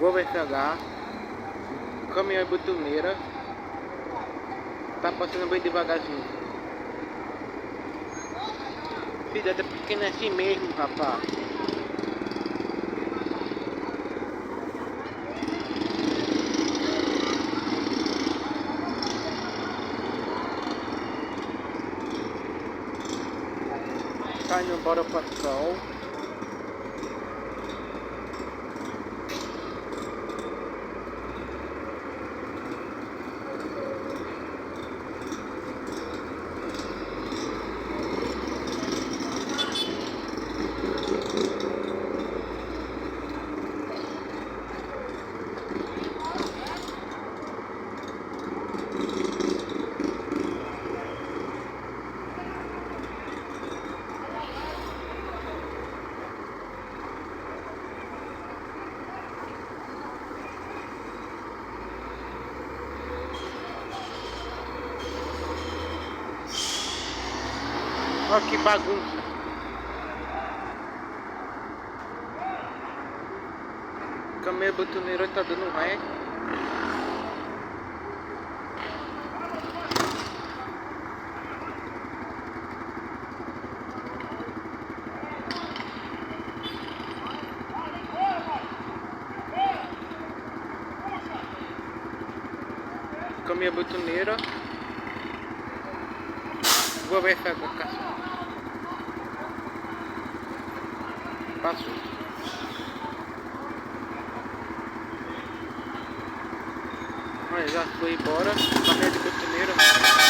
Vou pegar. Caminhão e betoneira. Tá passando bem devagarzinho. Filha, até pequena é assim mesmo, rapaz. Tá indo embora para o sol. Olha que bagunça. Caminhão betoneiro tá dando ré. Caminhão betoneira. Vou ver se a caça. Passou. Olha, já foi embora. Caminhão de betoneira.